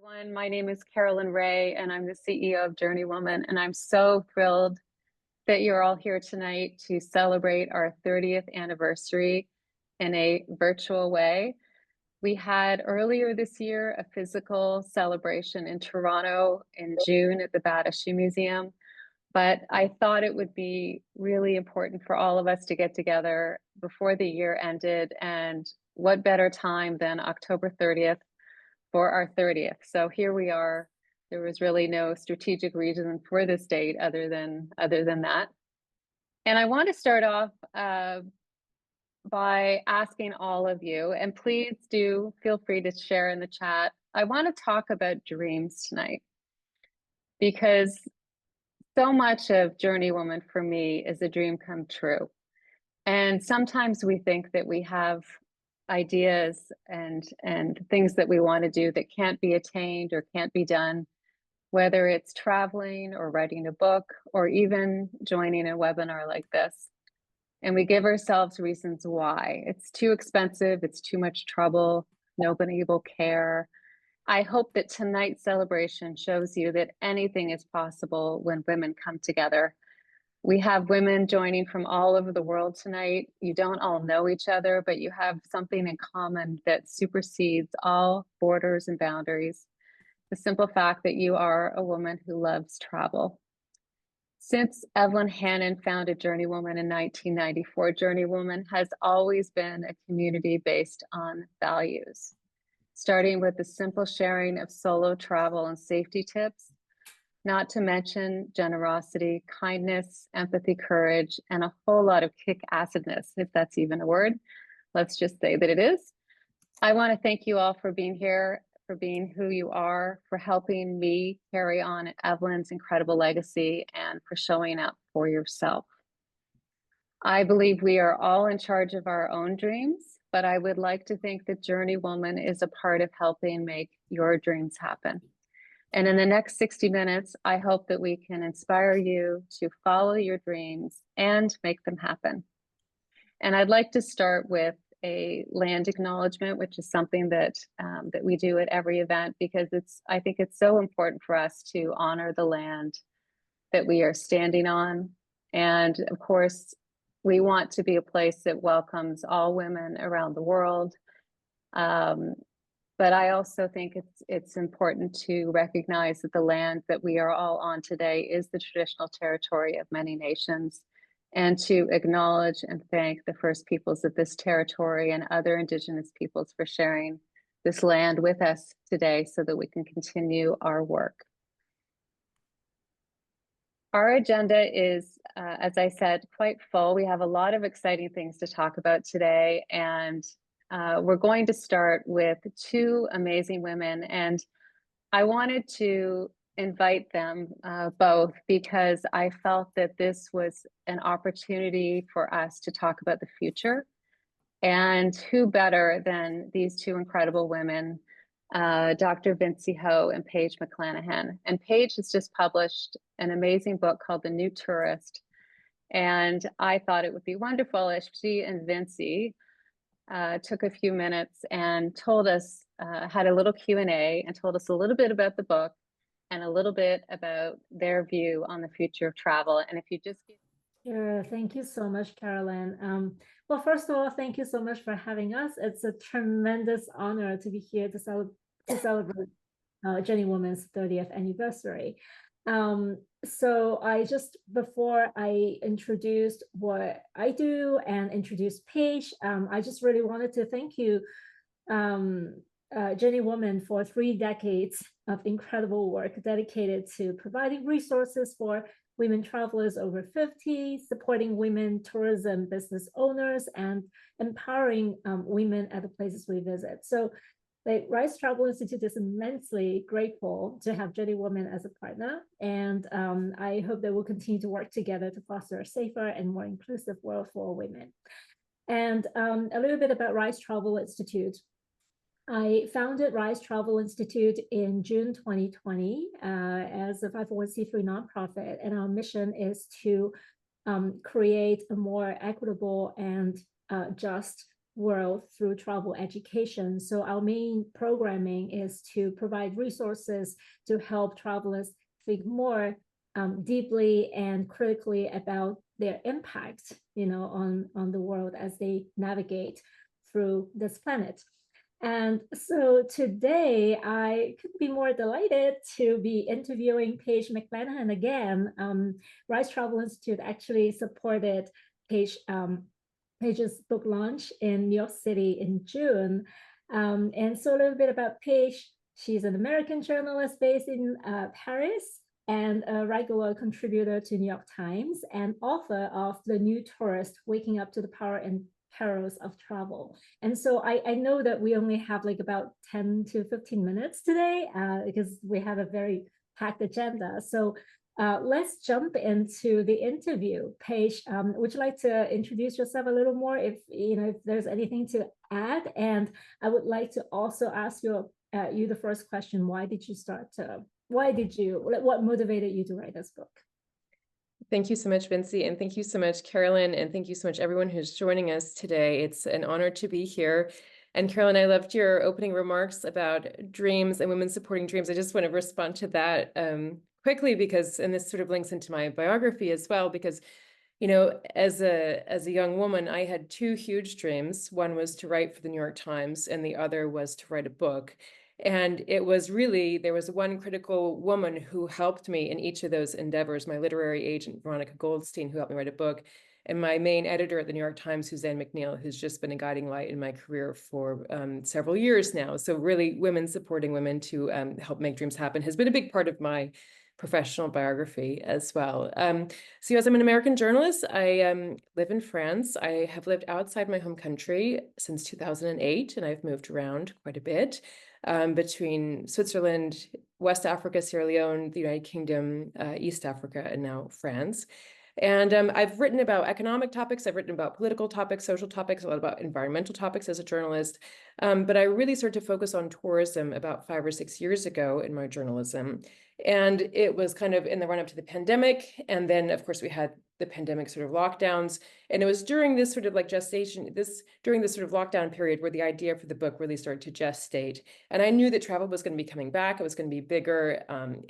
Everyone. My name is Carolyn Ray, and I'm the CEO of JourneyWoman. And I'm so thrilled that you're all here tonight to celebrate our 30th anniversary in a virtual way. We had earlier this year a physical celebration in Toronto in June at the Bata Shoe Museum, but I thought it would be really important for all of us to get together before the year ended. And what better time than October 30th for our 30th. So here we are. There was really no strategic reason for this date other than that. And I want to start off by asking all of you, and please do feel free to share in the chat. I want to talk about dreams tonight because so much of JourneyWoman for me is a dream come true. And sometimes we think that we have ideas and things that we want to do that can't be attained or can't be done, whether it's traveling or writing a book or even joining a webinar like this. And we give ourselves reasons why. It's too expensive, it's too much trouble, nobody will care. I hope that tonight's celebration shows you that anything is possible when women come together. We have women joining from all over the world tonight. You don't all know each other, but you have something in common that supersedes all borders and boundaries. The simple fact that you are a woman who loves travel. Since Evelyn Hannon founded JourneyWoman in 1994, JourneyWoman has always been a community based on values, starting with the simple sharing of solo travel and safety tips, not to mention generosity, kindness, empathy, courage, and a whole lot of kick-assedness, if that's even a word. Let's just say that it is. I want to thank you all for being here, for being who you are, for helping me carry on Evelyn's incredible legacy, and for showing up for yourself. I believe we are all in charge of our own dreams, but I would like to think that JourneyWoman is a part of helping make your dreams happen. And in the next 60 minutes, I hope that we can inspire you to follow your dreams and make them happen. And I'd like to start with a land acknowledgement, which is something that that we do at every event, because I think it's so important for us to honor the land that we are standing on. And of course, we want to be a place that welcomes all women around the world. But I also think it's important to recognize that the land that we are all on today is the traditional territory of many nations, and to acknowledge and thank the first peoples of this territory and other Indigenous peoples for sharing this land with us today so that we can continue our work. Our agenda is, as I said, quite full. We have a lot of exciting things to talk about today, and we're going to start with two amazing women, and I wanted to invite them both because I felt that this was an opportunity for us to talk about the future. And who better than these two incredible women, Dr. Vinci Ho and Paige McClanahan. And Paige has just published an amazing book called The New Tourist. And I thought it would be wonderful if she and Vinci took a few minutes and told us, had a little Q&A and told us a little bit about the book and a little bit about their view on the future of travel. And if you just Sure. Thank you so much, Carolyn. Well, first of all, thank you so much for having us. It's a tremendous honor to be here to celebrate JourneyWoman's 30th anniversary. So before I introduced what I do and introduce Paige, I just really wanted to thank you, JourneyWoman, for 3 decades of incredible work dedicated to providing resources for women travelers over 50, supporting women tourism business owners, and empowering women at the places we visit. So the Rice Travel Institute is immensely grateful to have JourneyWoman as a partner, and I hope that we'll continue to work together to foster a safer and more inclusive world for women. And a little bit about Rice Travel Institute. I founded Rice Travel Institute in June 2020 as a 501c3 nonprofit, and our mission is to create a more equitable and just world through travel education. So our main programming is to provide resources to help travelers think more deeply and critically about their impact, on the world as they navigate through this planet. And so today I couldn't be more delighted to be interviewing Paige McManahan again. Rise Travel Institute actually supported Paige's book launch in New York City in June. And so a little bit about Paige. She's an American journalist based in Paris and a regular contributor to New York Times and author of The New Tourist, Waking Up to the Power and Perils of Travel. And so I know that we only have like about 10 to 15 minutes today because we have a very packed agenda. So let's jump into the interview. Paige, would you like to introduce yourself a little more if there's anything to add? And I would like to also ask you the first question. What motivated you to write this book? Thank you so much, Vinci, and thank you so much, Carolyn, and thank you so much, everyone who's joining us today. It's an honor to be here. And Carolyn, I loved your opening remarks about dreams and women supporting dreams. I just want to respond to that quickly and this sort of links into my biography as well, because as a young woman, I had two huge dreams. One was to write for the New York Times, and the other was to write a book. And it was really, there was one critical woman who helped me in each of those endeavors, my literary agent, Veronica Goldstein, who helped me write a book, and my main editor at the New York Times, Suzanne McNeil, who's just been a guiding light in my career for several years now. So really, women supporting women to help make dreams happen has been a big part of my professional biography as well. So yes, I'm an American journalist. I live in France. I have lived outside my home country since 2008, and I've moved around quite a bit between Switzerland, West Africa, Sierra Leone, the United Kingdom, East Africa, and now France. And I've written about economic topics. I've written about political topics, social topics, a lot about environmental topics as a journalist. But I really started to focus on tourism about 5 or 6 years ago in my journalism. And it was kind of in the run-up to the pandemic. And then, of course, we had the pandemic sort of lockdowns. And it was during this sort of like during this sort of lockdown period where the idea for the book really started to gestate. And I knew that travel was going to be coming back. It was going to be bigger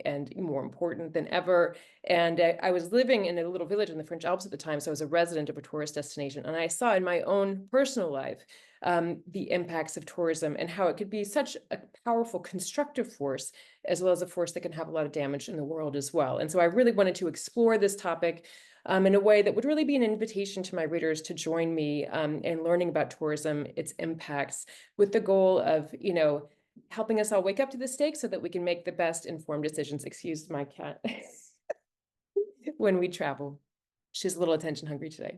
and more important than ever. And I was living in a little village in the French Alps at the time. So I was a resident of a tourist destination. And I saw in my own personal life the impacts of tourism and how it could be such a powerful constructive force, as well as a force that can have a lot of damage in the world as well. And so I really wanted to explore this topic in a way that would really be an invitation to my readers to join me in learning about tourism, its impacts, with the goal of, helping us all wake up to the stakes so that we can make the best informed decisions. Excuse my cat. When we travel. She's a little attention hungry today.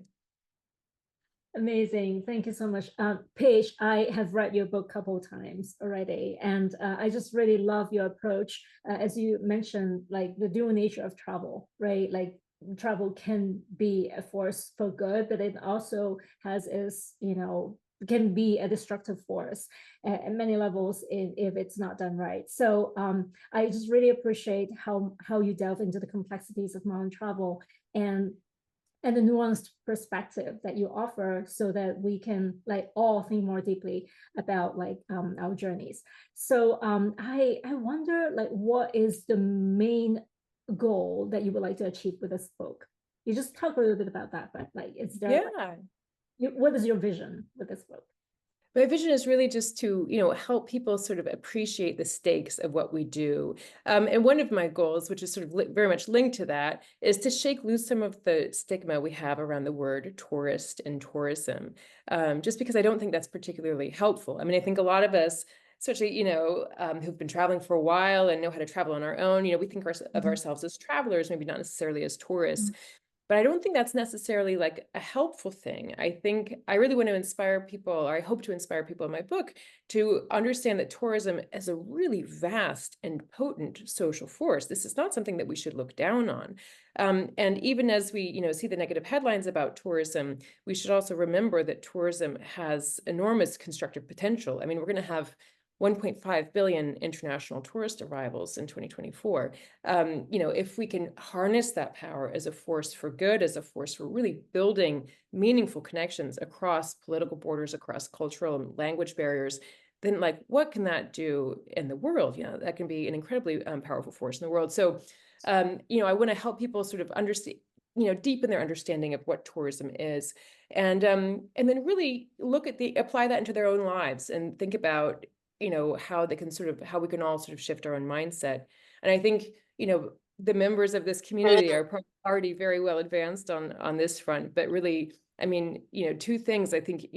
Amazing. Thank you so much. Paige, I have read your book a couple of times already, and I just really love your approach. As you mentioned, like the dual nature of travel, right? Like travel can be a force for good, but it also can be a destructive force at many levels if it's not done right. So I just really appreciate how you delve into the complexities of modern travel and the nuanced perspective that you offer so that we can all think more deeply about our journeys. So I wonder what is the main goal that you would like to achieve with this book? You just talked a little bit about that, but is there what is your vision with this book? My vision is really just to, help people sort of appreciate the stakes of what we do. And one of my goals, which is sort of very much linked to that, is to shake loose some of the stigma we have around the word tourist and tourism, just because I don't think that's particularly helpful. I mean, I think a lot of us, especially, who've been traveling for a while and know how to travel on our own, we think of ourselves as travelers, maybe not necessarily as tourists. But I don't think that's necessarily like a helpful thing. I think I really want to inspire people, or I hope to inspire people in my book to understand that tourism is a really vast and potent social force. This is not something that we should look down on. And even as we, see the negative headlines about tourism, we should also remember that tourism has enormous constructive potential. I mean, we're going to have 1.5 billion international tourist arrivals in 2024. If we can harness that power as a force for good, as a force for really building meaningful connections across political borders, across cultural and language barriers, then like, what can that do in the world? That can be an incredibly powerful force in the world. So, I want to help people sort of understand, deepen their understanding of what tourism is, and then really apply that into their own lives and think about, how we can all sort of shift our own mindset. And I think, the members of this community are already very well advanced on this front, but really, I mean, two things. I think,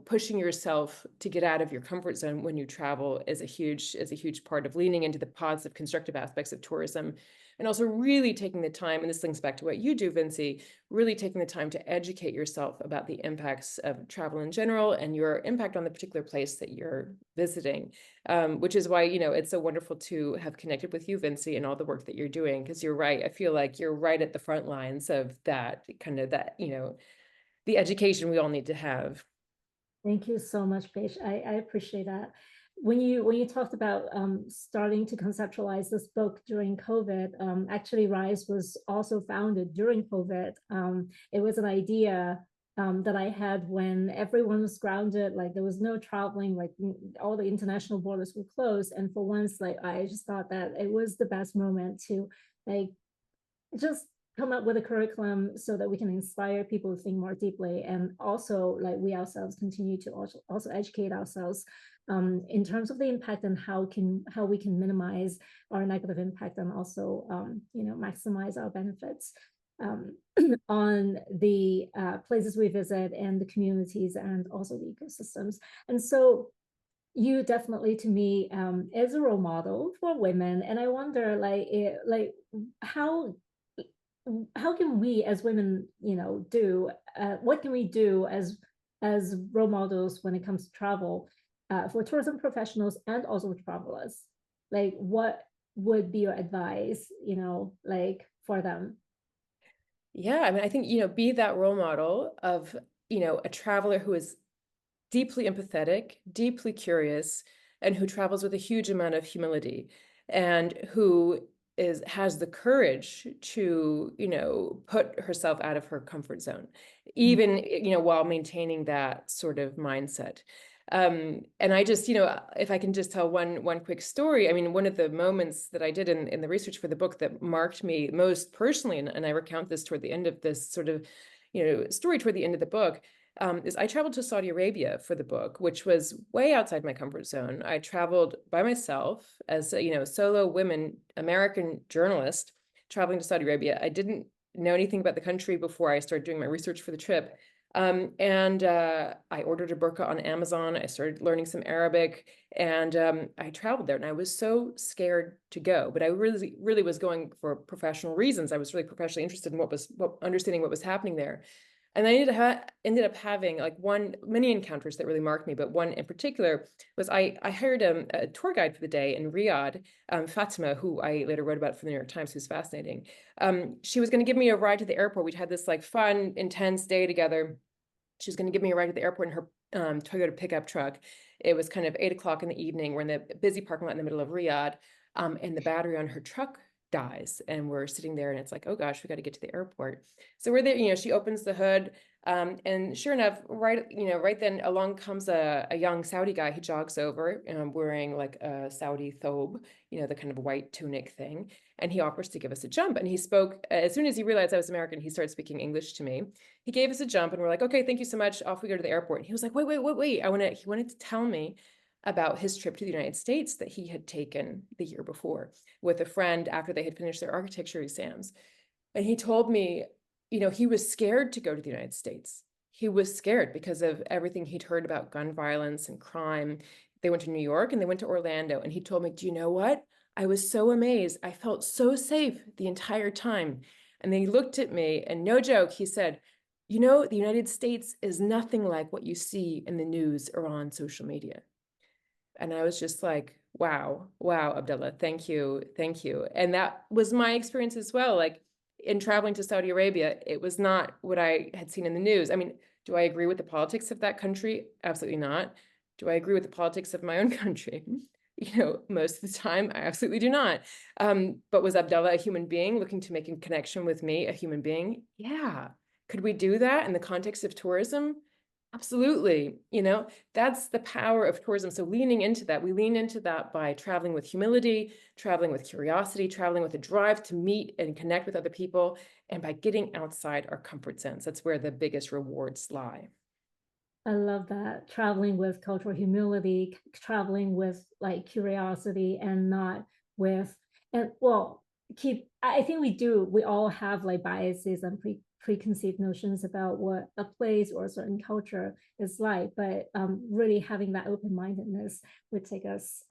pushing yourself to get out of your comfort zone when you travel is a huge part of leaning into the positive, constructive aspects of tourism. And also really taking the time, and this links back to what you do, Vinci, really taking the time to educate yourself about the impacts of travel in general and your impact on the particular place that you're visiting, which is why, it's so wonderful to have connected with you, Vinci, and all the work that you're doing, because you're right. I feel like you're right at the front lines of that the education we all need to have. Thank you so much, Paige. I appreciate that. When you talked about starting to conceptualize this book during COVID, actually Rise was also founded during COVID. It was an idea that I had when everyone was grounded, like there was no traveling, like all the international borders were closed. And for once, like I just thought that it was the best moment to like just come up with a curriculum so that we can inspire people to think more deeply, and also like we ourselves continue to also educate ourselves in terms of the impact and how we can minimize our negative impact and also maximize our benefits on the places we visit and the communities and also the ecosystems. And so you definitely, to me, is a role model for women. And I wonder, how can we as women, do what can we do as role models when it comes to travel for tourism professionals and also travelers? Like, what would be your advice, for them? Yeah, I mean, I think, be that role model of, a traveler who is deeply empathetic, deeply curious, and who travels with a huge amount of humility, and who has the courage to, put herself out of her comfort zone, even, while maintaining that sort of mindset. And I just, if I can just tell one quick story. I mean, one of the moments that I did in the research for the book that marked me most personally, and I recount this toward the end of this sort of, story toward the end of the book, is I traveled to Saudi Arabia for the book, which was way outside my comfort zone. I traveled by myself as a, solo women American journalist traveling to Saudi Arabia. I didn't know anything about the country before I started doing my research for the trip. And I ordered a burqa on Amazon. I started learning some Arabic, and I traveled there, and I was so scared to go, but I really, really was going for professional reasons. I was really professionally interested in understanding what was happening there. And I ended up having like many encounters that really marked me, but one in particular was I hired a tour guide for the day in Riyadh, Fatima, who I later wrote about for the New York Times, who's fascinating. She was going to give me a ride to the airport. We'd had this like fun, intense day together. She was going to give me a ride to the airport in her Toyota pickup truck. It was kind of 8 o'clock in the evening. We're in the busy parking lot in the middle of Riyadh, and the battery on her truck dies, and we're sitting there, and it's like, oh gosh, we got to get to the airport. So we're there, she opens the hood, and sure enough, right then along comes a young Saudi guy. He jogs over, wearing like a Saudi thobe, the kind of white tunic thing, and he offers to give us a jump. And he spoke, as soon as he realized I was American, he started speaking English to me. He gave us a jump, and we're like, okay, thank you so much. Off we go to the airport. And he was like, wait. He wanted to tell me about his trip to the United States that he had taken the year before with a friend after they had finished their architecture exams. And he told me, he was scared to go to the United States. He was scared because of everything he'd heard about gun violence and crime. They went to New York and they went to Orlando. And he told me, do you know what? I was so amazed. I felt so safe the entire time. And then he looked at me, and no joke, he said, the United States is nothing like what you see in the news or on social media. And I was just like, wow, Abdullah, thank you. And that was my experience as well. Like in traveling to Saudi Arabia, it was not what I had seen in the news. I mean, do I agree with the politics of that country? Absolutely not. Do I agree with the politics of my own country? Most of the time, I absolutely do not. But was Abdullah a human being looking to make a connection with me, a human being? Yeah. Could we do that in the context of tourism? Absolutely. That's the power of tourism. So leaning into that, we lean into that by traveling with humility, traveling with curiosity, traveling with a drive to meet and connect with other people, and by getting outside our comfort zones. That's where the biggest rewards lie. I love that. Traveling with cultural humility, traveling with like curiosity and not with, and well, I think we all have like biases and preconceived notions about what a place or a certain culture is like, but really having that open-mindedness would take us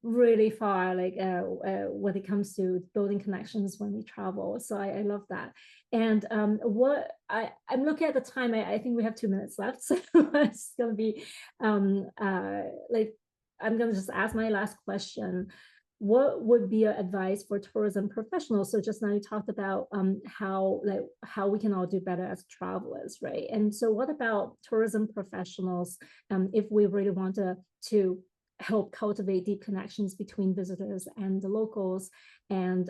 really far, like when it comes to building connections when we travel. So I love that. And what I'm looking at the time, I think we have 2 minutes left. So it's gonna be like, I'm gonna just ask my last question. What would be your advice for tourism professionals? So just now you talked about how we can all do better as travelers, right? And so what about tourism professionals if we really want to help cultivate deep connections between visitors and the locals and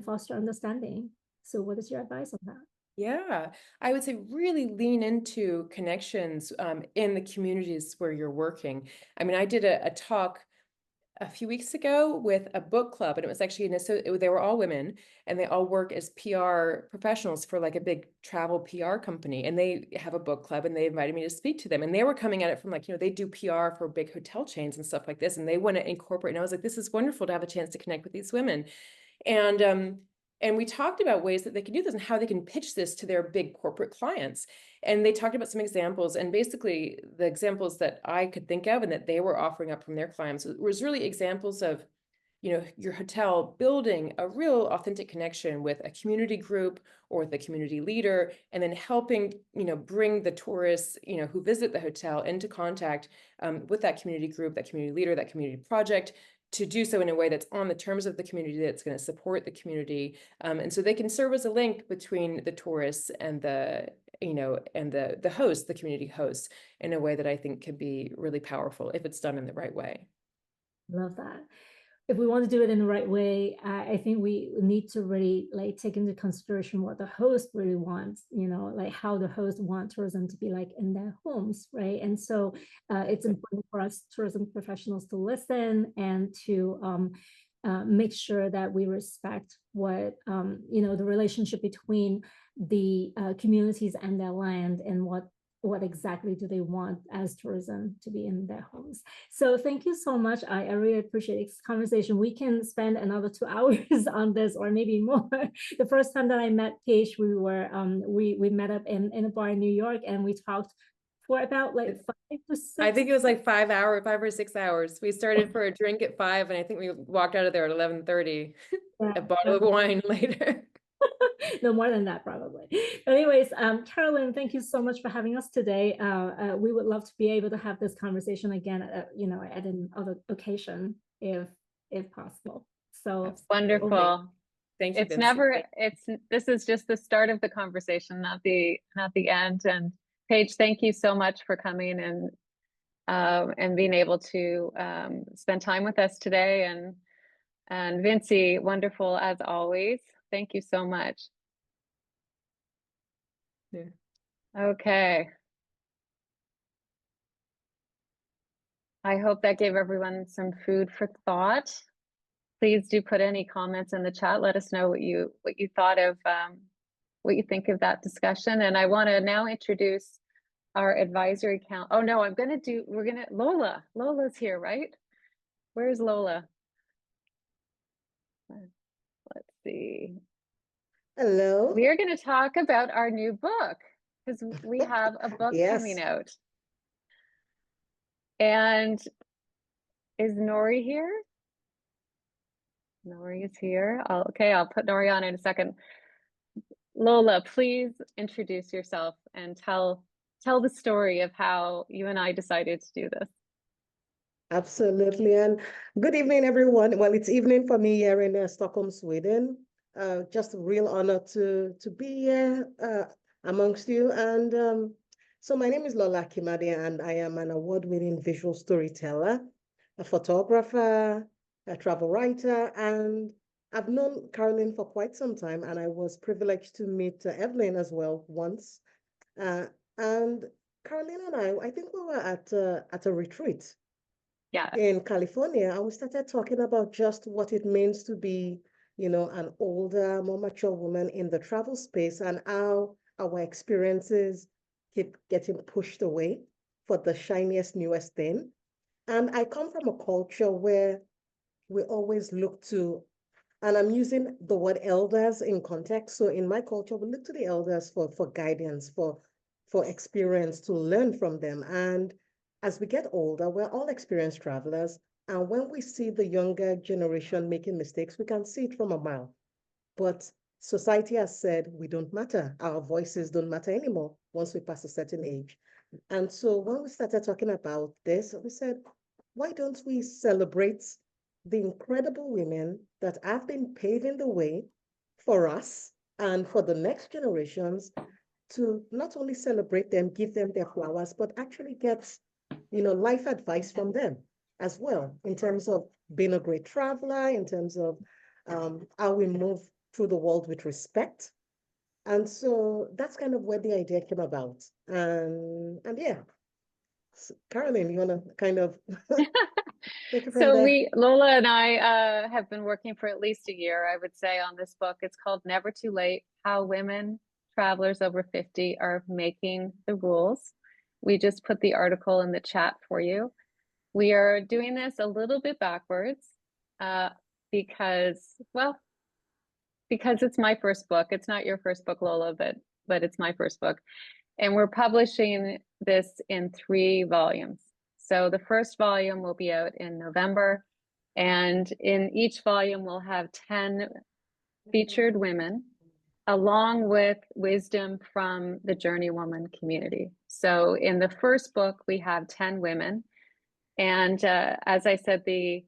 foster understanding? So what is your advice on that? Yeah, I would say really lean into connections in the communities where you're working. I mean, I did a talk a few weeks ago with a book club, and it was actually they were all women, and they all work as PR professionals for like a big travel PR company, and they have a book club, and they invited me to speak to them, and they were coming at it from like, they do PR for big hotel chains and stuff like this, and they want to incorporate, and I was like, this is wonderful to have a chance to connect with these women. And we talked about ways that they can do this and how they can pitch this to their big corporate clients. And they talked about some examples, and basically the examples that I could think of and that they were offering up from their clients was really examples of, your hotel building a real authentic connection with a community group or with a community leader, and then helping, bring the tourists, who visit the hotel into contact with that community group, that community leader, that community project, to do so in a way that's on the terms of the community, that's going to support the community. And so they can serve as a link between the tourists and the host, the community hosts, in a way that I think can be really powerful if it's done in the right way. Love that. If we want to do it in the right way, I think we need to really like take into consideration what the host really wants, like how the host wants tourism to be like in their homes, right? And so it's important for us tourism professionals to listen and to make sure that we respect what, the relationship between the communities and their land, and what exactly do they want as tourism to be in their homes. So thank you so much. I really appreciate this conversation. We can spend another 2 hours on this, or maybe more. The first time that I met Paige, we were we met up in a bar in New York, and we talked for about like 5 to 6. I think it was like 5 or 6 hours. We started for a drink at 5, and I think we walked out of there at 11:30. Yeah, a bottle of wine later. No more than that, probably. But anyways, Carolyn, thank you so much for having us today. We would love to be able to have this conversation again, at another occasion, if possible. So that's wonderful. Thank you. This is just the start of the conversation, not the end. And Paige, thank you so much for coming and being able to spend time with us today. And Vinci, wonderful as always. Thank you so much. Yeah. Okay. I hope that gave everyone some food for thought. Please do put any comments in the chat. Let us know what you thought of, what you think of that discussion. And I want to now introduce our advisory council. Oh no, Lola's here, right? Where's Lola? Let's see. Hello. We are going to talk about our new book, because we have a book Yes. coming out. And is Nori here? Nori is here. I'll put Nori on in a second. Lola, please introduce yourself and tell the story of how you and I decided to do this. Absolutely. And good evening, everyone. Well, it's evening for me here in Stockholm, Sweden. Just a real honor to be here amongst you. And So my name is Lola Kimade, and I am an award-winning visual storyteller, a photographer, a travel writer, and I've known Caroline for quite some time, and I was privileged to meet Evelyn as well once. And Caroline and I think we were at a retreat Yeah. in California, and we started talking about just what it means to be, an older, more mature woman in the travel space and how our experiences keep getting pushed away for the shiniest, newest thing. And I come from a culture where we always look to, and I'm using the word elders in context. So in my culture, we look to the elders for guidance, for experience, to learn from them. And as we get older, we're all experienced travelers. And when we see the younger generation making mistakes, we can see it from a mile. But society has said we don't matter. Our voices don't matter anymore once we pass a certain age. And so when we started talking about this, we said, why don't we celebrate the incredible women that have been paving the way for us and for the next generations, to not only celebrate them, give them their flowers, but actually get, life advice from them as well, in terms of being a great traveler, in terms of how we move through the world with respect. And so that's kind of where the idea came about. And yeah, Caroline, you want to kind of take it from So there? Lola and I have been working for at least a year, I would say, on this book. It's called Never Too Late: How Women Travelers Over 50 Are Making the Rules. We just put the article in the chat for you. We are doing this a little bit backwards because it's my first book. It's not your first book, Lola, but it's my first book. And we're publishing this in 3 volumes. So the first volume will be out in November, and in each volume we'll have 10 featured women, along with wisdom from the JourneyWoman community. So in the first book, we have 10 women. And as I said, we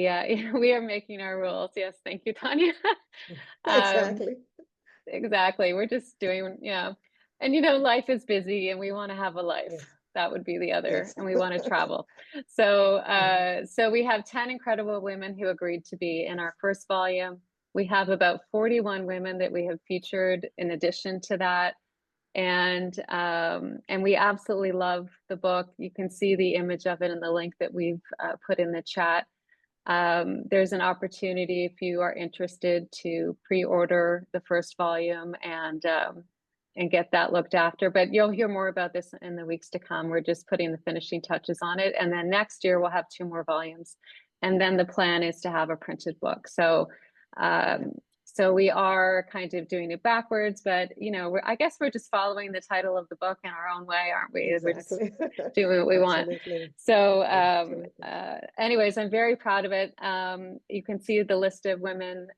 are making our rules. Yes, thank you, Tanya. Exactly. Exactly. We're just doing, yeah. And life is busy and we want to have a life. Yes. That would be the other, Yes. and we want to travel. So so we have 10 incredible women who agreed to be in our first volume. We have about 41 women that we have featured in addition to that. And we absolutely love the book. You can see the image of it in the link that we've put in the chat. There's an opportunity, if you are interested, to pre-order the first volume and get that looked after. But you'll hear more about this in the weeks to come. We're just putting the finishing touches on it, and then next year we'll have 2 more volumes, and then the plan is to have a printed book. So so we are kind of doing it backwards, but I guess we're just following the title of the book in our own way, aren't we? Exactly. We're just doing what we want. Absolutely. So Absolutely. anyways, I'm very proud of it. You can see the list of women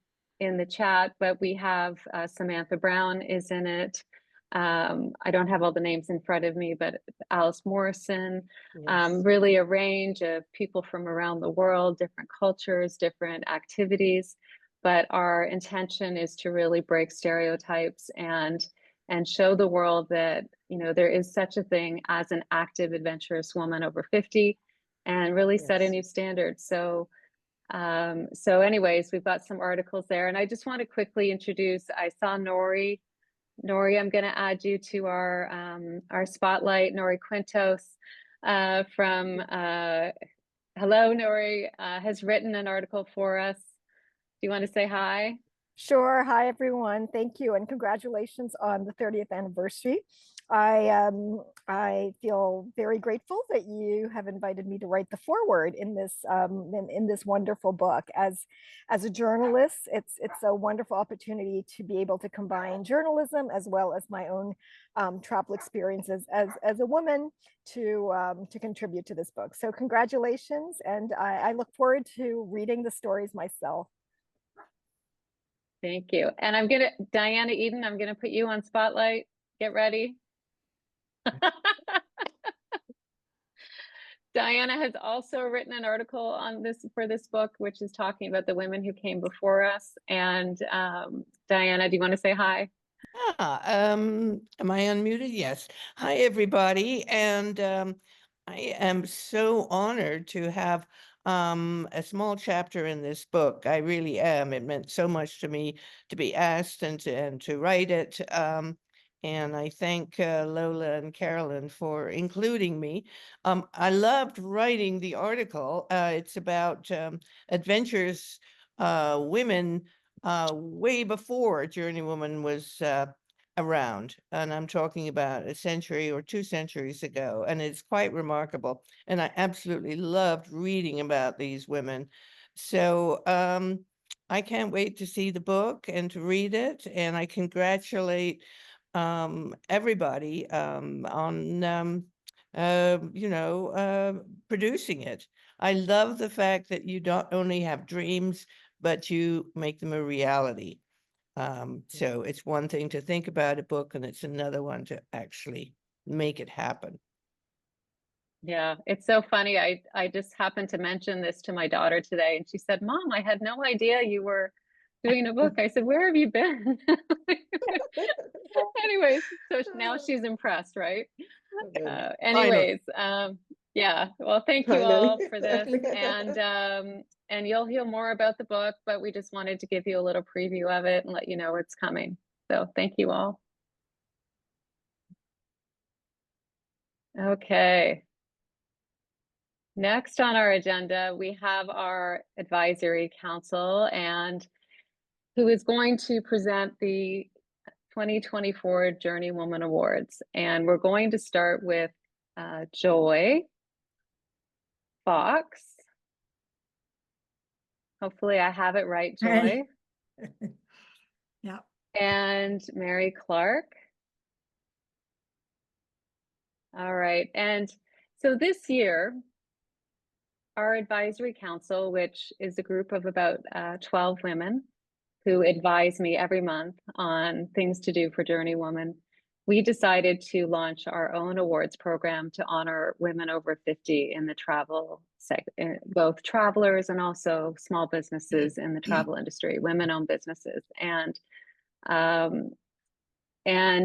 in the chat, but we have Samantha Brown is in it. I don't have all the names in front of me, but Alice Morrison, Yes. really a range of people from around the world, different cultures, different activities. But our intention is to really break stereotypes and show the world that there is such a thing as an active, adventurous woman over 50, and really set a Yes. new standard. So so anyways, we've got some articles there, and I just want to quickly introduce, I saw Nori, I'm going to add you to our spotlight. Nori Quintos from hello, Nori, has written an article for us. Do you want to say hi? Sure. Hi, everyone. Thank you, and congratulations on the 30th anniversary. I feel very grateful that you have invited me to write the foreword in this wonderful book. As a journalist, it's a wonderful opportunity to be able to combine journalism as well as my own travel experiences as a woman to contribute to this book. So congratulations, and I look forward to reading the stories myself. Thank you. And Diana Eden, I'm gonna put you on spotlight. Get ready. Diana has also written an article on for this book, which is talking about the women who came before us. And Diana, do you want to say hi? Am I unmuted? Yes. Hi, everybody. And I am so honored to have a small chapter in this book. I really am. It meant so much to me to be asked and to write it. And I thank Lola and Carolyn for including me. I loved writing the article. It's about adventures women way before JourneyWoman was around. And I'm talking about a century or 2 centuries ago. And it's quite remarkable. And I absolutely loved reading about these women. So I can't wait to see the book and to read it. And I congratulate everybody on producing it. I love the fact that you don't only have dreams, but you make them a reality. So it's one thing to think about a book, and it's another one to actually make it happen. Yeah, it's so funny. I just happened to mention this to my daughter today, and she said, "Mom, I had no idea you were doing a book." I said, "Where have you been?" Anyways, so now she's impressed, right? Anyways, yeah. Well, thank you Finally. all for this, and you'll hear more about the book, but we just wanted to give you a little preview of it and let you know it's coming. So thank you all. Okay. Next on our agenda, we have our advisory council and who is going to present the 2024 JourneyWoman Awards. And we're going to start with Joy Fox. Hopefully I have it right, Joy. Yeah. And Mary Clark. All right. And so this year, our advisory council, which is a group of about 12 women who advise me every month on things to do for JourneyWoman, we decided to launch our own awards program to honor women over 50 in the travel sector, both travelers and also small businesses in the travel industry, women-owned businesses. And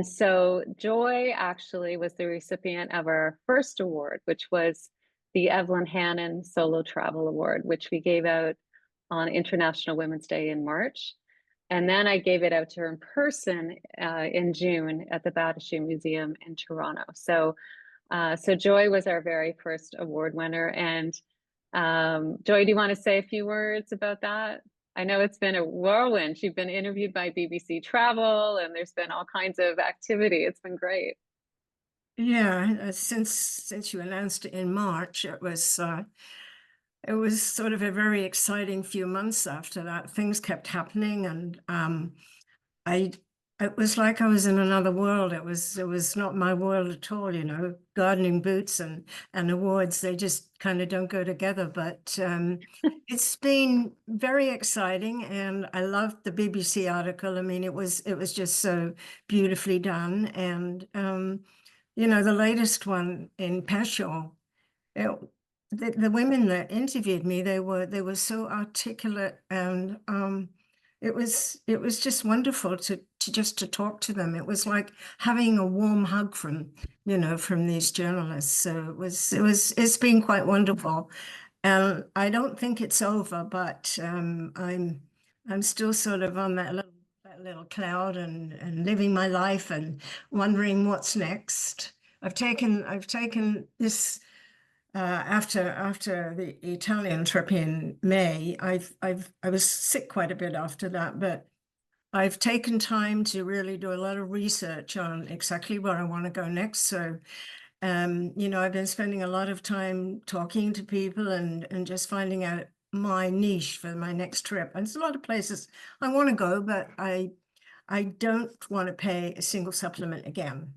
so Joy actually was the recipient of our first award, which was the Evelyn Hannon Solo Travel Award, which we gave out on International Women's Day in March. And then I gave it out to her in person in June at the Battersea Museum in Toronto. So Joy was our very first award winner. And Joy, do you want to say a few words about that? I know it's been a whirlwind. You've been interviewed by BBC Travel and there's been all kinds of activity. It's been great. Yeah, since you announced it in March, it was sort of a very exciting few months after that. Things kept happening, and it was like I was in another world. It was not my world at all, you know. Gardening boots and awards, they just kind of don't go together. But it's been very exciting, and I loved the BBC article. I mean, it was just so beautifully done, and you know, the latest one in Peshawar, the women that interviewed me, they were so articulate, and it was just wonderful to talk to them. It was like having a warm hug from these journalists. So it's been quite wonderful. And I don't think it's over, but I'm still sort of on that little cloud and living my life and wondering what's next. I've taken this after the Italian trip in May. I was sick quite a bit after that, but I've taken time to really do a lot of research on exactly where I want to go next. So you know, I've been spending a lot of time talking to people and just finding out my niche for my next trip. And there's a lot of places I want to go, but I don't want to pay a single supplement again.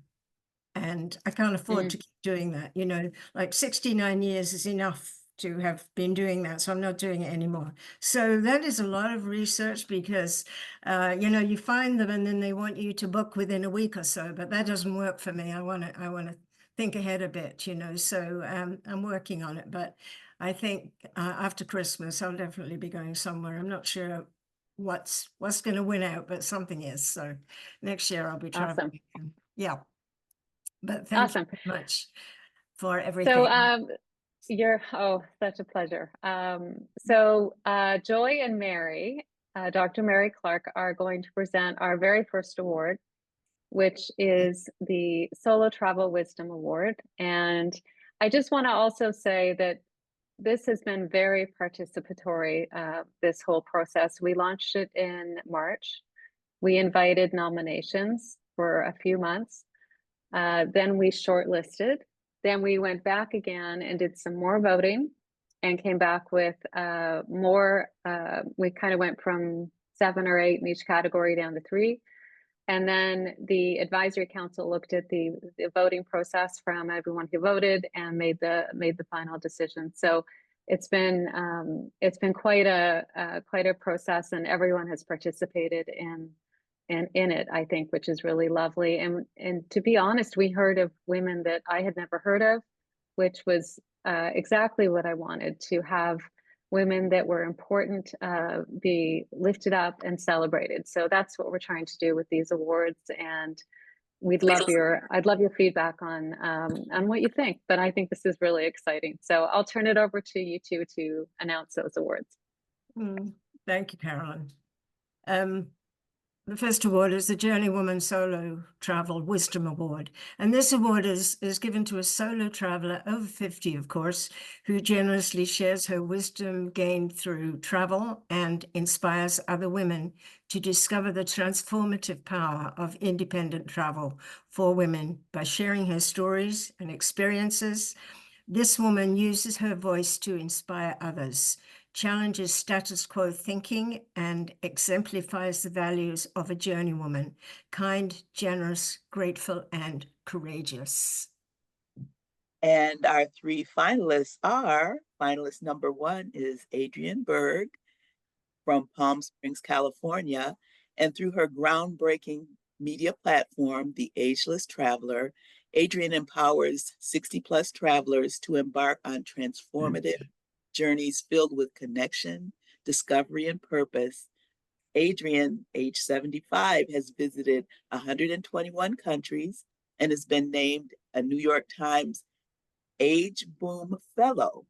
And I can't afford to keep doing that. You know, like 69 years is enough to have been doing that. So I'm not doing it anymore. So that is a lot of research because, you know, you find them and then they want you to book within a week or so, but that doesn't work for me. I want to think ahead a bit, you know, so I'm working on it. But I think after Christmas, I'll definitely be going somewhere. I'm not sure what's going to win out, but something is. So next year I'll be Awesome. traveling. Yeah. But thank Awesome. you very much for So, everything. such a pleasure. Joy and Mary, Dr. Mary Clark, are going to present our very first award, which is the Solo Travel Wisdom Award. And I just want to also say that this has been very participatory, this whole process. We launched it in March. We invited nominations for a few months. Then we shortlisted. Then we went back again and did some more voting and came back with more. We kind of went from 7 or 8 in each category down to 3. And then the advisory council looked at the voting process from everyone who voted and made the final decision. So it's been quite a process, and everyone has participated in it, I think, which is really lovely. And to be honest, we heard of women that I had never heard of, which was exactly what I wanted, to have women that were important be lifted up and celebrated. So that's what we're trying to do with these awards. And I'd love your feedback on what you think. But I think this is really exciting. So I'll turn it over to you two to announce those awards. Thank you, Carolyn. The first award is the JourneyWoman Solo Travel Wisdom Award. And this award is given to a solo traveler over 50, of course, who generously shares her wisdom gained through travel and inspires other women to discover the transformative power of independent travel for women by sharing her stories and experiences. This woman uses her voice to inspire others, challenges status quo thinking, and exemplifies the values of a journeywoman: kind, generous, grateful, and courageous. And our 3 finalists are, finalist number 1 is Adrienne Berg from Palm Springs, California. And through her groundbreaking media platform, The Ageless Traveler, Adrienne empowers 60+ travelers to embark on transformative journeys filled with connection, discovery, and purpose. Adrienne, age 75, has visited 121 countries and has been named a New York Times Age Boom Fellow.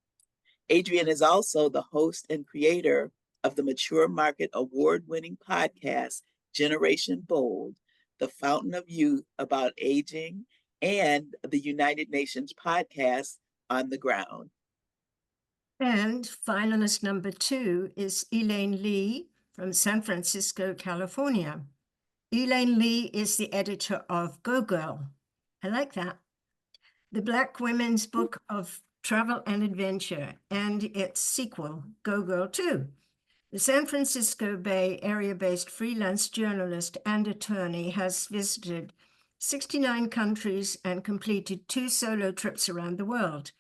Adrienne is also the host and creator of the Mature Market award-winning podcast, Generation Bold, the Fountain of Youth about aging, and the United Nations podcast, On the Ground. And finalist number 2 is Elaine Lee from San Francisco, California. Elaine Lee is the editor of Go Girl. I like that. The Black women's book of travel and adventure, and its sequel, Go Girl 2. The San Francisco Bay Area-based freelance journalist and attorney has visited 69 countries and completed 2 solo trips around the world.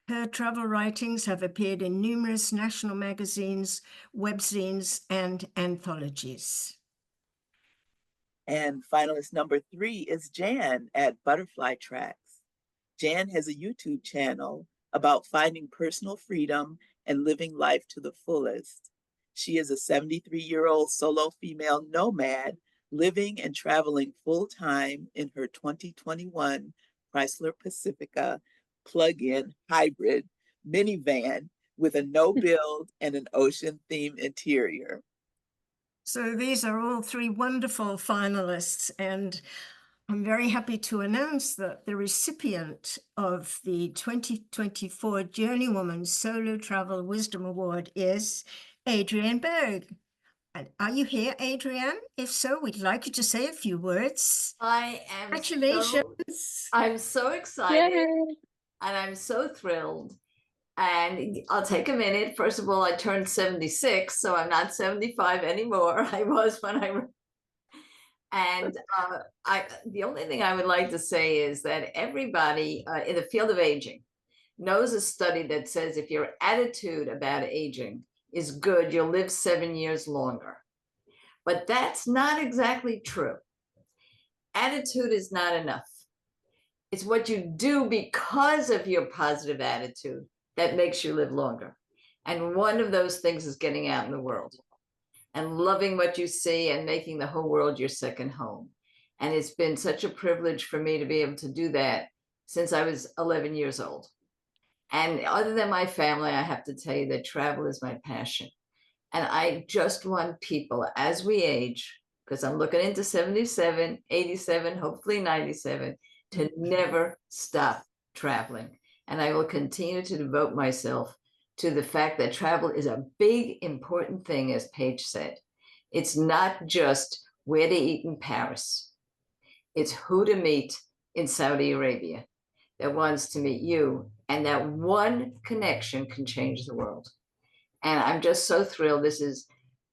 Her travel writings have appeared in numerous national magazines, webzines, and anthologies. And finalist number 3 is Jan at Butterfly Tracks. Jan has a YouTube channel about finding personal freedom and living life to the fullest. She is a 73-year-old solo female nomad living and traveling full-time in her 2021 Chrysler Pacifica plug-in hybrid minivan with a no-build and an ocean-themed interior. So these are all 3 wonderful finalists, and I'm very happy to announce that the recipient of the 2024 JourneyWoman Solo Travel Wisdom Award is Adrienne Berg. And are you here, Adrienne? If so, we'd like you to say a few words. I am. Congratulations. I'm so excited. Yay. And I'm so thrilled. And I'll take a minute. First of all, I turned 76, so I'm not 75 anymore. I was when I. And the only thing I would like to say is that everybody in the field of aging knows a study that says if your attitude about aging is good, you'll live 7 years longer. But that's not exactly true. Attitude is not enough. It's what you do because of your positive attitude that makes you live longer. And one of those things is getting out in the world. and loving what you see and making the whole world your second home. And it's been such a privilege for me to be able to do that since I was 11 years old. And other than my family, I have to tell you that travel is my passion. And I just want people as we age, because I'm looking into 77, 87, hopefully 97, to never stop traveling. And I will continue to devote myself to the fact that travel is a big, important thing, as Paige said. It's not just where to eat in Paris. It's who to meet in Saudi Arabia that wants to meet you. And that one connection can change the world. And I'm just so thrilled. This is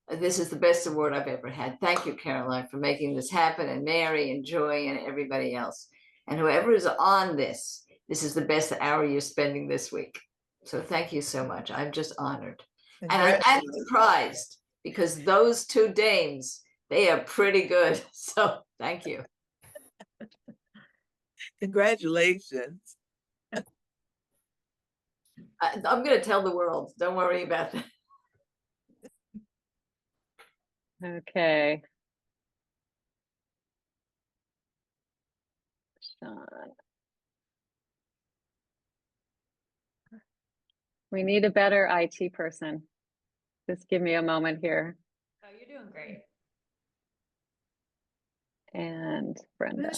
the best award I've ever had. Thank you, Caroline, for making this happen, and Mary and Joy and everybody else. And whoever is on this is the best hour you're spending this week. So thank you so much. I'm just honored. And I'm surprised because those two dames, they are pretty good. So thank you. Congratulations. I'm going to tell the world. Don't worry about that. Okay. Sean. We need a better IT person. Just give me a moment here. Oh, you're doing great. And Brenda.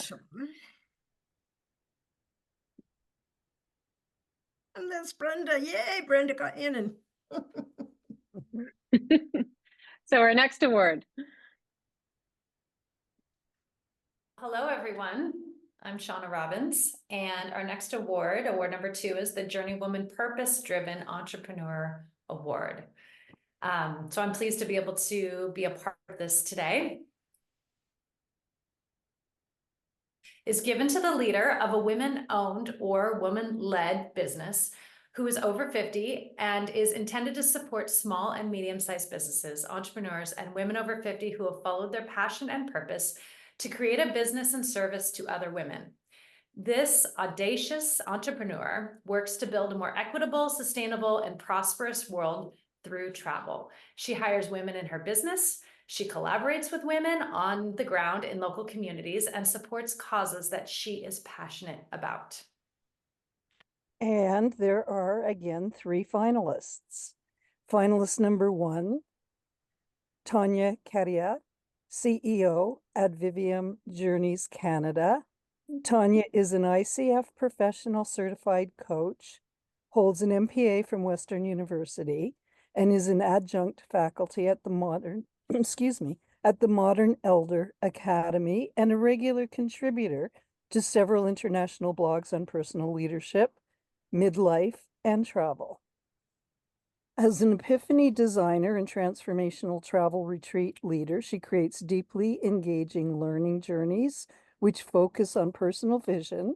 And that's Brenda. Yay, Brenda got in. And So our next award. Hello, everyone. I'm Shauna Robbins, and our next award, award number 2, is the JourneyWoman Purpose-Driven Entrepreneur Award. So I'm pleased to be able to be a part of this today. Is given to the leader of a women-owned or woman-led business who is over 50 and is intended to support small and medium-sized businesses, entrepreneurs, and women over 50 who have followed their passion and purpose to create a business and service to other women. This audacious entrepreneur works to build a more equitable, sustainable, and prosperous world through travel. She hires women in her business. She collaborates with women on the ground in local communities and supports causes that she is passionate about. And there are, again, 3 finalists. Finalist number 1, Tanya Kariat, CEO at Vivium Journeys Canada. Tanya is an ICF professional certified coach, holds an MPA from Western University, and is an adjunct faculty at the Modern Elder Academy, and a regular contributor to several international blogs on personal leadership, midlife, and travel. As an epiphany designer and transformational travel retreat leader, she creates deeply engaging learning journeys which focus on personal vision,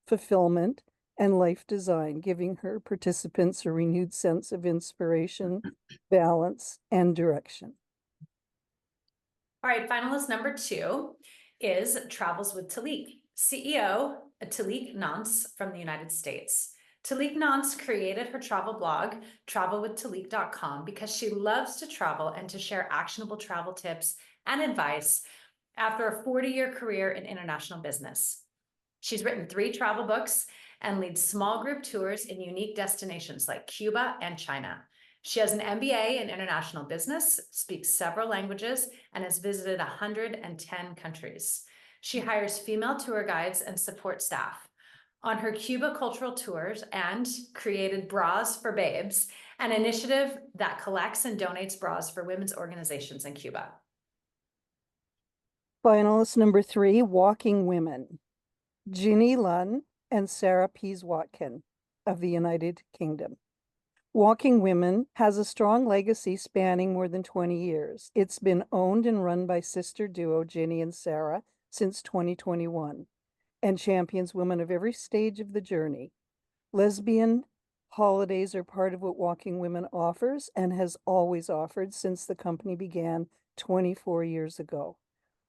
fulfillment, and life design, giving her participants a renewed sense of inspiration, balance, and direction. All right, finalist number 2 is Travels with Talik, CEO Talik Nance from the United States. Talik Nance created her travel blog, travelwithtalik.com, because she loves to travel and to share actionable travel tips and advice after a 40-year career in international business. She's written 3 travel books and leads small group tours in unique destinations like Cuba and China. She has an MBA in international business, speaks several languages, and has visited 110 countries. She hires female tour guides and support staff. On her Cuba cultural tours and created Bras for Babes, an initiative that collects and donates bras for women's organizations in Cuba. Finalist number 3, Walking Women, Ginny Lunn and Sarah Pease-Watkin of the United Kingdom. Walking Women has a strong legacy spanning more than 20 years. It's been owned and run by sister duo Ginny and Sarah since 2021 and champions women of every stage of the journey. Lesbian holidays are part of what Walking Women offers and has always offered since the company began 24 years ago.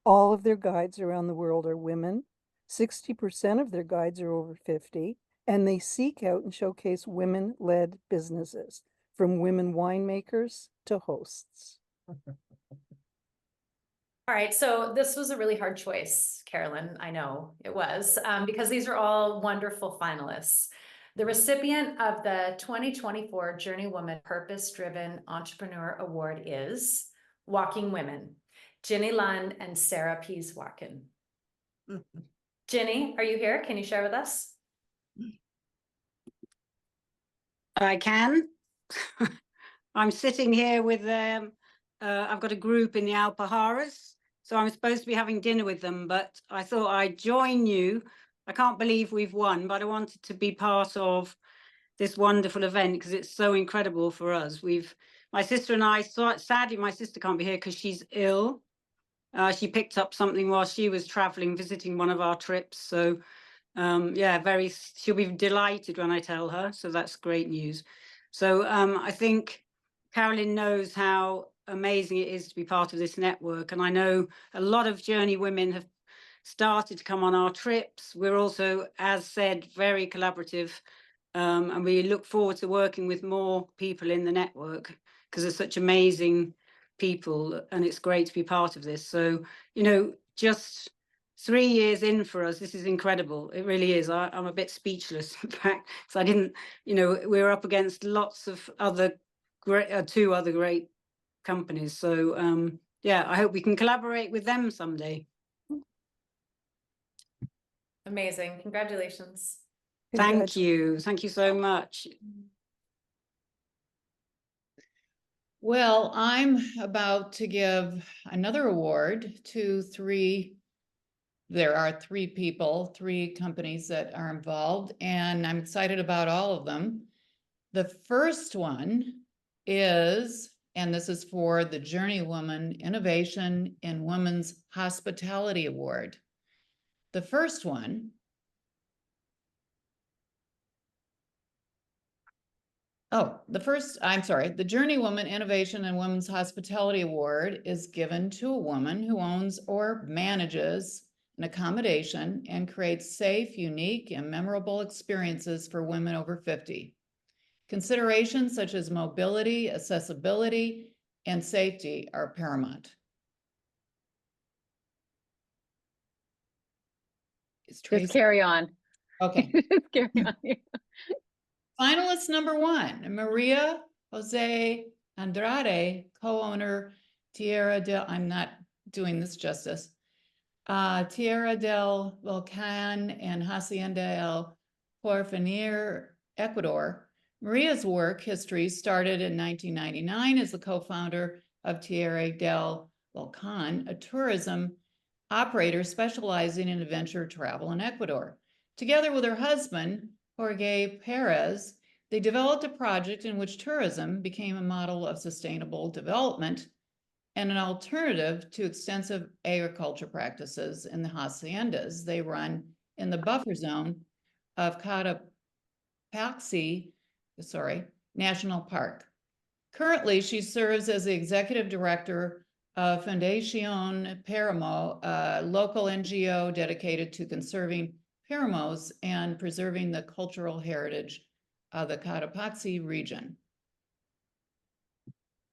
All of their guides around the world are women. 60% of their guides are over 50, and they seek out and showcase women-led businesses, from women winemakers to hosts. All right, so this was a really hard choice, Carolyn. I know it was, because these are all wonderful finalists. The recipient of the 2024 JourneyWoman Purpose-Driven Entrepreneur Award is Walking Women, Ginny Lund and Sarah Pease-Watkin. Ginny, are you here? Can you share with us? I can. I'm sitting here with I've got a group in the Alpujarras, so I'm supposed to be having dinner with them, but I thought I'd join you. I can't believe we've won, but I wanted to be part of this wonderful event because it's so incredible for us. My sister and I, sadly, my sister can't be here because she's ill. She picked up something while she was traveling, visiting one of our trips. So yeah, she'll be delighted when I tell her. So that's great news. So I think Carolyn knows how amazing it is to be part of this network. And I know a lot of Journey women have started to come on our trips. We're also, as said, very collaborative. And we look forward to working with more people in the network because they're such amazing people and it's great to be part of this. So, just 3 years in for us, this is incredible. It really is. I'm a bit speechless, in fact, because I didn't, we're up against lots of two other great companies. So, yeah, I hope we can collaborate with them someday. Amazing. Congratulations. Thank you. Thank you so much. Well, I'm about to give another award to there are three companies that are involved, and I'm excited about all of them. The first one is, and this is for the JourneyWoman Innovation in Women's Hospitality Award. The first one the JourneyWoman Innovation in Women's Hospitality Award is given to a woman who owns or manages an accommodation and creates safe, unique, and memorable experiences for women over 50. Considerations such as mobility, accessibility, and safety are paramount. Just carry on. Okay. Just carry on. Finalist number 1, Maria Jose Andrade, co-owner I'm not doing this justice, Tierra del Volcan and Hacienda El Porvenir, Ecuador. Maria's work history started in 1999 as the co-founder of Tierra del Volcan, a tourism operator specializing in adventure travel in Ecuador. Together with her husband, Jorge Perez, they developed a project in which tourism became a model of sustainable development and an alternative to extensive agriculture practices in the haciendas they run in the buffer zone of Cotopaxi National Park. Currently, she serves as the executive director of Fundación Páramo, a local NGO dedicated to conserving páramos and preserving the cultural heritage of the Cotopaxi region.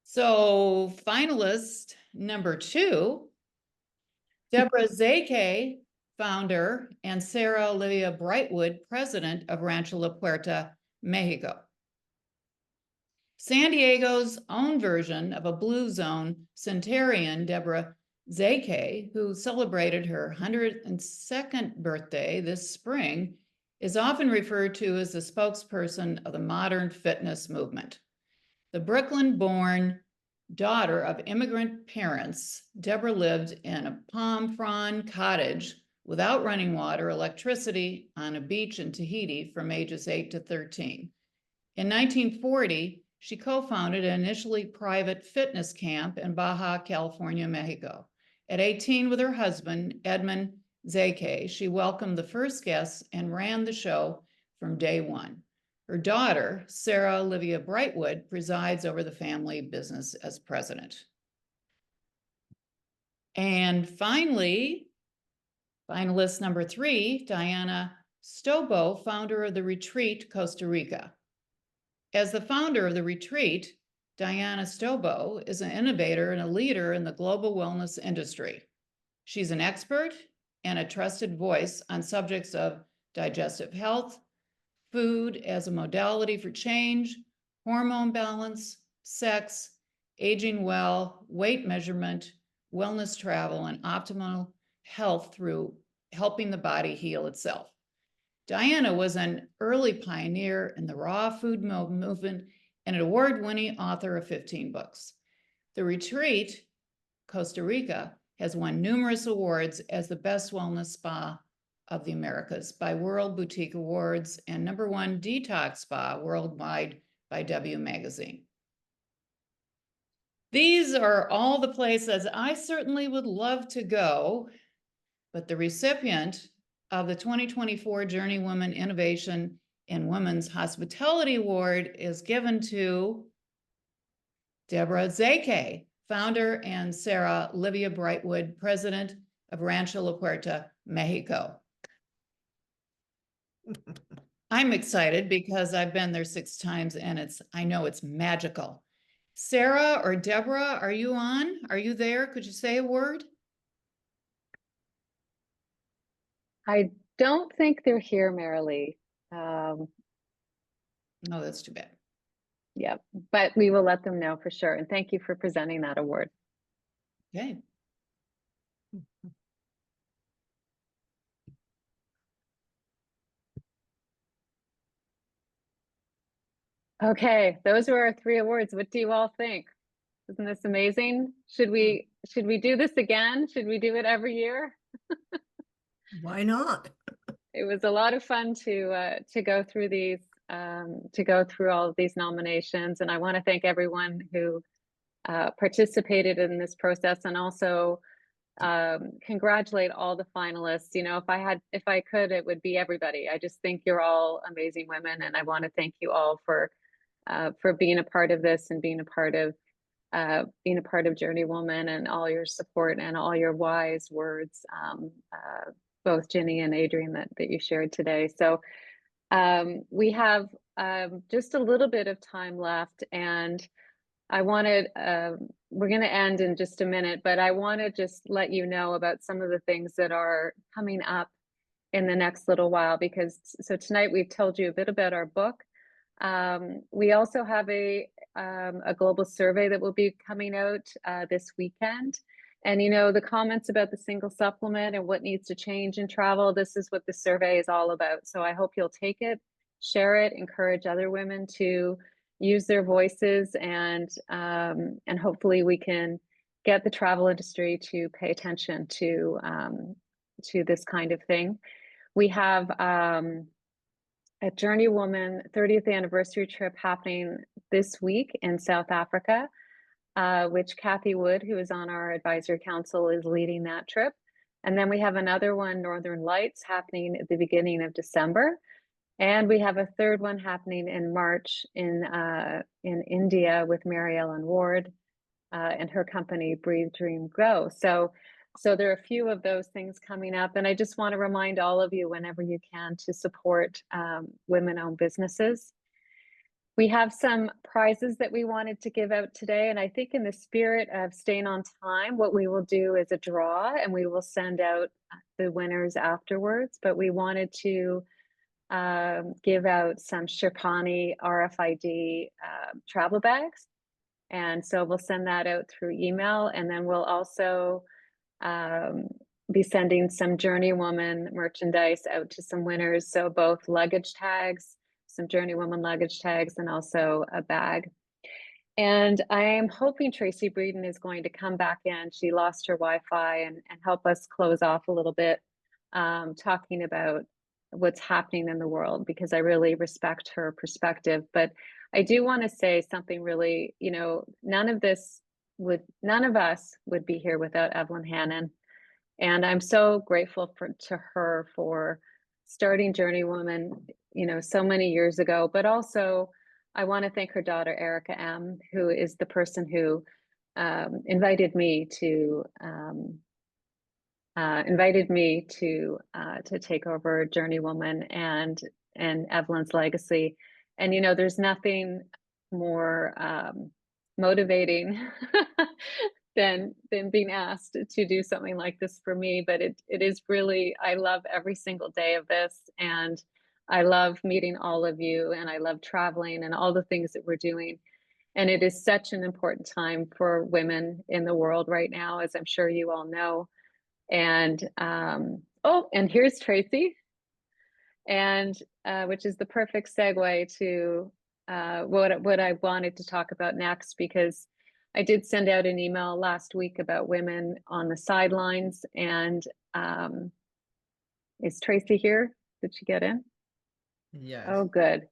So finalist number 2, Deborah Zeke, founder, and Sarah Olivia Brightwood, president of Rancho La Puerta, Mexico. San Diego's own version of a Blue Zone centenarian, Deborah Zeke, who celebrated her 102nd birthday this spring, is often referred to as the spokesperson of the modern fitness movement. The Brooklyn-born daughter of immigrant parents, Deborah lived in a palm frond cottage without running water, electricity, on a beach in Tahiti from ages 8 to 13. In 1940, she co-founded an initially private fitness camp in Baja California, Mexico. At 18, with her husband, Edmund Zeke, she welcomed the first guests and ran the show from day one. Her daughter, Sarah Olivia Brightwood, presides over the family business as president. And finally, finalist number 3, Diana Stobo, founder of the Retreat, Costa Rica. As the founder of the Retreat, Diana Stobo is an innovator and a leader in the global wellness industry. She's an expert and a trusted voice on subjects of digestive health, food as a modality for change, hormone balance, sex, aging well, weight measurement, wellness travel, and optimal health through helping the body heal itself. Diana was an early pioneer in the raw food movement and an award-winning author of 15 books. The retreat, Costa Rica, has won numerous awards as the best wellness spa of the Americas by World Boutique Awards and #1 detox spa worldwide by W Magazine. These are all the places I certainly would love to go, but the recipient of the 2024 JourneyWoman Innovation in Women's Hospitality Award is given to Deborah Zeke, founder, and Sarah Livia Brightwood, president of Rancho La Puerta, Mexico. I'm excited because I've been there 6 times and I know it's magical. Sarah or Deborah, are you on? Are you there? Could you say a word? I don't think they're here, Marilee. No, that's too bad. Yeah, but we will let them know for sure. And thank you for presenting that award. Okay. Okay, those were our 3 awards. What do you all think? Isn't this amazing? Should we do this again? Should we do it every year? Why not? It was a lot of fun to go through these, to go through all of these nominations, and I want to thank everyone who participated in this process, and also congratulate all the finalists. You know, if I could, it would be everybody. I just think you're all amazing women, and I want to thank you all for being a part of this and being a part of JourneyWoman, and all your support and all your wise words, both Ginny and Adrian, that you shared today. So we have just a little bit of time left, and I wanted, we're going to end in just a minute, but I want to just let you know about some of the things that are coming up in the next little while, because so tonight we've told you a bit about our book. We also have a global survey that will be coming out this weekend. And, you know, the comments about the single supplement and what needs to change in travel, this is what the survey is all about. So I hope you'll take it, share it, encourage other women to use their voices, and hopefully we can get the travel industry to pay attention to this kind of thing. We have a JourneyWoman 30th anniversary trip happening this week in South Africa, which Kathy Wood, who is on our advisory council, is leading that trip. And then we have another one, Northern Lights, happening at the beginning of December. And we have a third one happening in March in India with Mary Ellen Ward and her company, Breathe, Dream, Go. So there are a few of those things coming up. And I just want to remind all of you, whenever you can, to support women-owned businesses. We have some prizes that we wanted to give out today. And I think in the spirit of staying on time, what we will do is a draw, and we will send out the winners afterwards. But we wanted to give out some Sherpani RFID travel bags. And so we'll send that out through email. And then we'll also be sending some JourneyWoman merchandise out to some winners. So both luggage tags, some JourneyWoman luggage tags, and also a bag. And I am hoping Tracy Breeden is going to come back in. She lost her Wi-Fi, and help us close off a little bit, talking about what's happening in the world, because I really respect her perspective. But I do want to say something really, you know, none of us would be here without Evelyn Hannon. And I'm so grateful to her for starting JourneyWoman, you know, so many years ago. But also, I want to thank her daughter, Erica M., who is the person who invited me to take over JourneyWoman and Evelyn's legacy. And, you know, there's nothing more motivating than being asked to do something like this for me. But it is really, I love every single day of this, and I love meeting all of you, and I love traveling and all the things that we're doing. And it is such an important time for women in the world right now, as I'm sure you all know. And oh, and here's Tracy, and which is the perfect segue to what I wanted to talk about next, because I did send out an email last week about women on the sidelines. And is Tracy here? Did she get in? Yes. Oh, good.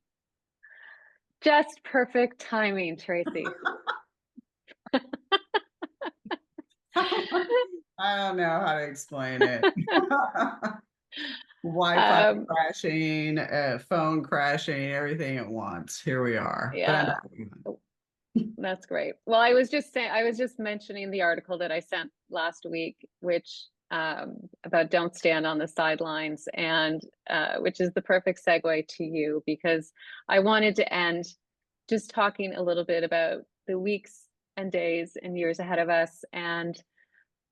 Just perfect timing, Tracy. I don't know how to explain it. Wi-Fi crashing, phone crashing, everything at once. Here we are. Yeah. That's great. Well, I was just mentioning the article that I sent last week, which about don't stand on the sidelines, and which is the perfect segue to you, because I wanted to end just talking a little bit about the weeks and days and years ahead of us, and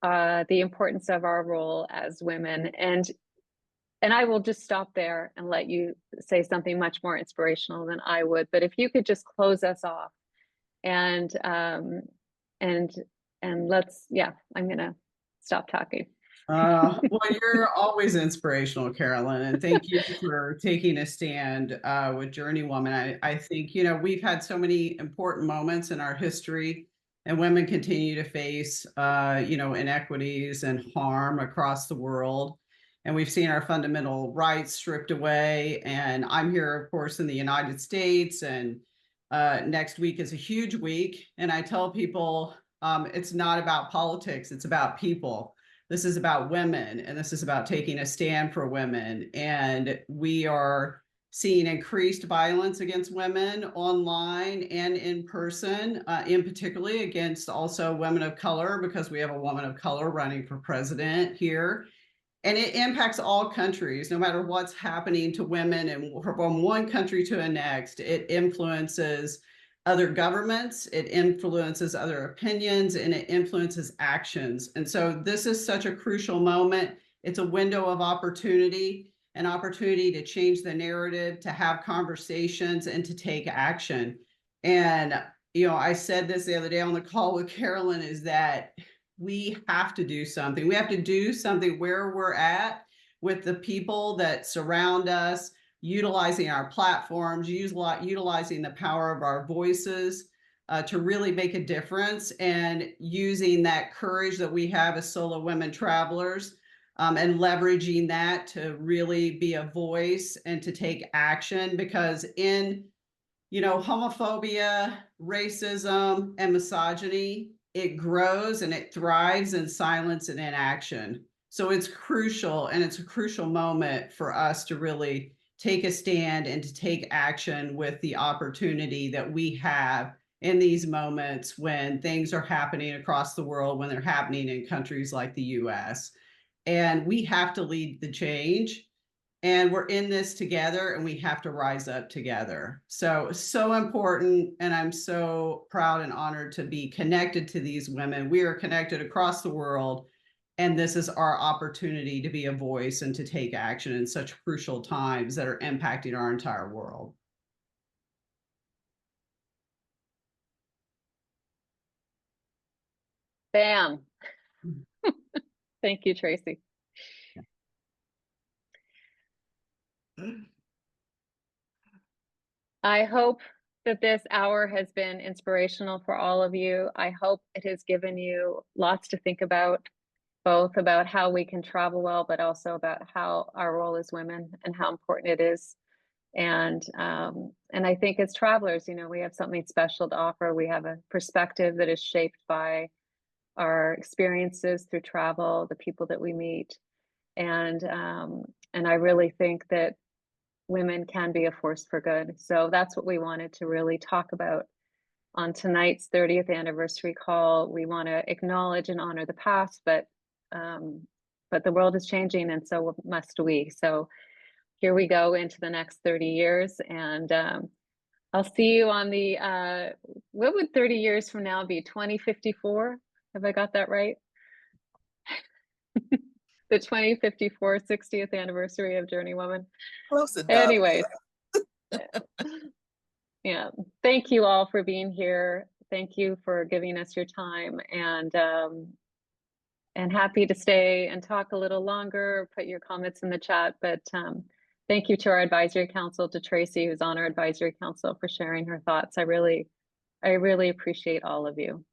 the importance of our role as women. And I will just stop there and let you say something much more inspirational than I would. But if you could just close us off, and let's, yeah, I'm gonna stop talking. Well, you're always inspirational, Carolyn, and thank you for taking a stand with JourneyWoman. I think, you know, we've had so many important moments in our history, and women continue to face, you know, inequities and harm across the world. And we've seen our fundamental rights stripped away. And I'm here, of course, in the United States, and next week is a huge week. And I tell people it's not about politics, it's about people. This is about women, and this is about taking a stand for women. And we are seeing increased violence against women online and in person, in particularly against also women of color, because we have a woman of color running for president here. And it impacts all countries, no matter what's happening to women, and from one country to the next, it influences other governments, it influences other opinions, and it influences actions. And so this is such a crucial moment. It's a window of opportunity, an opportunity to change the narrative, to have conversations, and to take action. And, you know, I said this the other day on the call with Carolyn, is that we have to do something. We have to do something where we're at, with the people that surround us, utilizing our platforms, utilizing the power of our voices to really make a difference, and using that courage that we have as solo women travelers, and leveraging that to really be a voice and to take action. Because in, you know, homophobia, racism, and misogyny, it grows and it thrives in silence and inaction. So it's crucial, and it's a crucial moment for us to really take a stand and to take action with the opportunity that we have in these moments when things are happening across the world, when they're happening in countries like the US. And we have to lead the change, and we're in this together, and we have to rise up together. So important. And I'm so proud and honored to be connected to these women. We are connected across the world, and this is our opportunity to be a voice and to take action in such crucial times that are impacting our entire world. Bam. Thank you, Tracy. I hope that this hour has been inspirational for all of you. I hope it has given you lots to think about, both about how we can travel well, but also about how our role as women and how important it is. And I think as travelers, you know, we have something special to offer. We have a perspective that is shaped by our experiences through travel, the people that we meet. And I really think that women can be a force for good. So that's what we wanted to really talk about on tonight's 30th anniversary call. We want to acknowledge and honor the past, but the world is changing, and so must we. So here we go into the next 30 years, and I'll see you on the, what would 30 years from now be? 2054? Have I got that right? The 2054 60th anniversary of JourneyWoman. Close enough. Anyways, yeah, thank you all for being here. Thank you for giving us your time, and happy to stay and talk a little longer, put your comments in the chat. But thank you to our advisory council, to Tracy, who's on our advisory council, for sharing her thoughts. I really appreciate all of you.